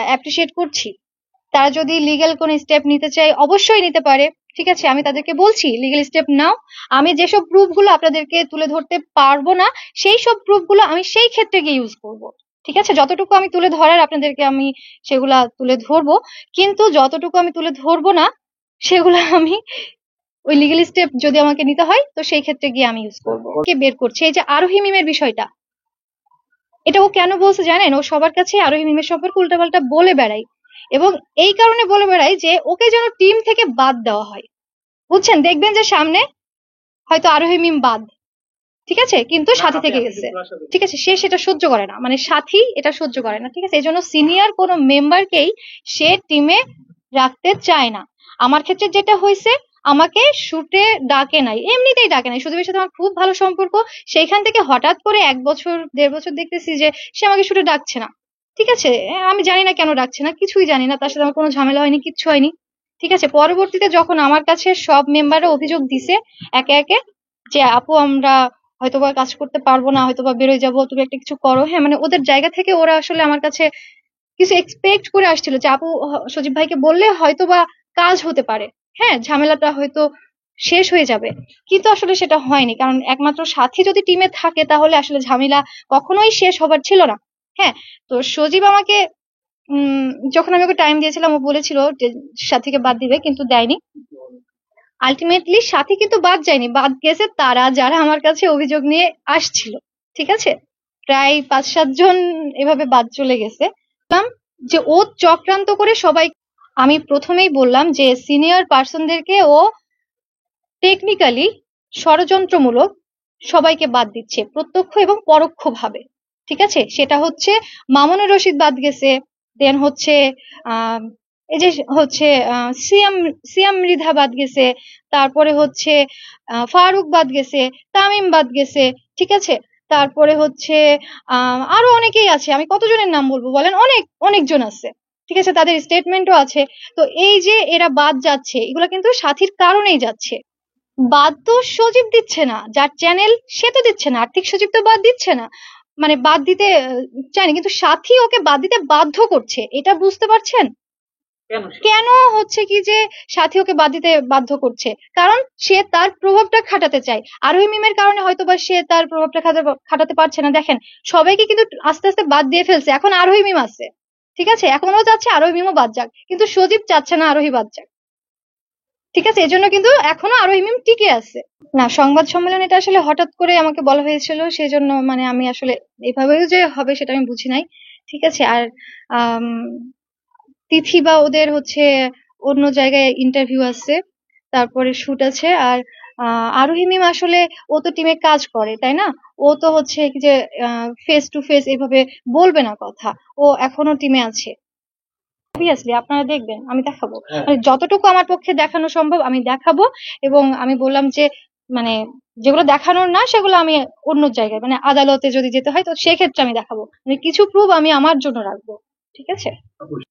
Appreciate করছি। তারা যদি লিগ্যাল কোনো স্টেপ নিতে চায় অবশ্যই নিতে পারে। ঠিক আছে, আমি তাদেরকে বলছি লিগ্যাল স্টেপ নাও। আমি যেসব প্রুফ গুলো আপনাদেরকে তুলে ধরতে পারবো না, সেই সব প্রুফ গুলো আমি সেই ক্ষেত্রে গিয়ে ইউজ করব। ঠিক আছে, যতটুকু আমি তুলে ধরার আপনাদেরকে আমি সেগুলা তুলে ধরবো, কিন্তু যতটুকু আমি তুলে ধরবো না সেগুলো আমি ওই লিগ্যাল স্টেপ যদি আমাকে নিতে হয় তো সেই ক্ষেত্রে গিয়ে আমি ইউজ করবো। কে বের করছে এই যে আরোহী মিমের বিষয়টা, এটা ও কেন বলছে জানেন? ও সবার কাছে আরোহী মিমের সম্পর্কে উল্টাপাল্টা বলে বেড়ায়, এবং এই কারণে বলে বেড়ায় যে ওকে যেন টিম থেকে বাদ দেওয়া হয়। বুঝছেন, দেখবেন যে সামনে হয়তো আরোহী মিম বাদ, ঠিক আছে, কিন্তু সাথী থেকে গেছে। ঠিক আছে, সে সেটা সহ্য করে না, মানে সাথী এটা সহ্য করে না। ঠিক আছে, এই জন্য সিনিয়র কোনো মেম্বারকেই সে টিমে রাখতে চায় না। আমার ক্ষেত্রে যেটা হয়েছে, আমাকে শুটে ডাকে নাই, এমনিতেই ডাকে নাই, সুদীপের সাথে আমার খুব ভালো সম্পর্ক। সেইখান থেকে হঠাৎ করে 1 বছর 1.5 বছর দেখতেছি যে সে আমাকে শুটে ডাকছে না। ঠিক আছে, আমি জানি না কেন ডাকছে না, কিছুই জানি না, তার সাথে আমার কোনো ঝামেলা হয়নি, কিচ্ছু হয়নি। ঠিক আছে, পরবর্তীতে যখন আমার কাছে সব মেম্বাররা অভিযোগ দিছে একে একে যে আপু আমরা হয়তোবা কাজ করতে পারবো না, হয়তোবা বেরোয় যাবো, তুমি একটা কিছু করো। হ্যাঁ, মানে ওদের জায়গা থেকে ওরা আসলে আমার কাছে কিছু এক্সপেক্ট করে আসছিল যে আপু সজীব ভাইকে বললে হয়তোবা কাজ হতে পারে, হ্যাঁ, ঝামেলাটা হয়তো শেষ হয়ে যাবে। কিন্তু আসলে সেটা হয়নি, কারণ একমাত্র সাথী যদি টিমে থাকে তাহলে আসলে ঝামেলা কখনোই শেষ হবার ছিল না। হ্যাঁ, তো সজীব আমাকে যখন আমি ওকে টাইম দিয়েছিলাম ও বলেছিল যে সাথীকে বাদ দিবে, কিন্তু দেয়নি। আলটিমেটলি সাথী কিন্তু বাদ যায়নি, বাদ গেছে তারা যারা আমার কাছে অভিযোগ নিয়ে আসছিল। ঠিক আছে, প্রায় 5-7 জন এভাবে বাদ চলে গেছে। বললাম যে ও চক্রান্ত করে সবাই, আমি প্রথমেই বললাম যে সিনিয়র পার্সনদেরকে ও টেকনিক্যালি ষড়যন্ত্রমূলক সবাইকে বাদ দিচ্ছে প্রত্যক্ষ এবং পরোক্ষভাবে। ঠিক আছে, সেটা হচ্ছে মামুনুর রশিদ বাদ গেছে, দেন হচ্ছে আহ এই যে হচ্ছে সিয়াম সিয়াম মৃধা বাদ গেছে, তারপরে হচ্ছে ফারুক বাদ গেছে, তামিম বাদ গেছে। ঠিক আছে, তারপরে হচ্ছে আরো অনেকেই আছে, আমি কতজনের নাম বলবো বলেন, অনেক অনেকজন আছে। ঠিক আছে, তাদের স্টেটমেন্টও আছে। তো এই যে এরা বাদ যাচ্ছে, এগুলো কিন্তু সাথীর কারণেই যাচ্ছে। বাদ তো সজীব দিচ্ছে না, যার চ্যানেল সে তো দিচ্ছে না, আর্থিক সজীব তো বাদ দিচ্ছে না, মানে বাদ দিতে চায়নি, কিন্তু সাথী ওকে বাদ দিতে বাধ্য করছে, এটা বুঝতে পারছেন? কেন হচ্ছে কি যে সাথী ওকে বাদ দিতে বাধ্য করছে? কারণ সে তার প্রভাবটা খাটাতে চায়। আরোহী মিমের কারণে হয়তোবা সে তার প্রভাবটা খাটাতে পারছে না। দেখেন, সবাইকে কিন্তু আস্তে আস্তে বাদ দিয়ে ফেলছে, এখন আরোহী মিম আছে। ঠিক আছে, এখনো চাচ্ছে আরোহী মিমও বাদ যাক, কিন্তু সজীব চাচ্ছে না আরোহী বাদ যাক। ঠিক আছে, এজন্য কিন্তু এখনো আরোহী মিম টিকে আছে। না, সংবাদ সম্মেলন এটা আসলে হঠাৎ করে আমাকে বলা হয়েছিল, সেজন্য মানে আমি আসলে এভাবেও যে হবে সেটা আমি বুঝি নাই। ঠিক আছে, আর আম, তিথি বা ওদের হচ্ছে অন্য জায়গায় ইন্টারভিউ আছে, তারপরে শুট আছে। আর আরোহী মিম আসলে ও তো টিমে কাজ করে, তাই না? ও তো হচ্ছে কি যে ফেস টু ফেস এভাবে বলবে না কথা, ও এখনো টিমে আছে। অবভিয়াসলি আপনারা দেখবেন, আমি দেখাবো, মানে যতটুকু আমার পক্ষে দেখানো সম্ভব আমি দেখাবো। এবং আমি বললাম যে মানে যেগুলো দেখানোর না সেগুলো আমি অন্য জায়গায়, মানে আদালতে যদি যেতে হয় তো সেক্ষেত্রে আমি দেখাবো, মানে কিছু প্রুফ আমি আমার জন্য রাখবো। ঠিক আছে।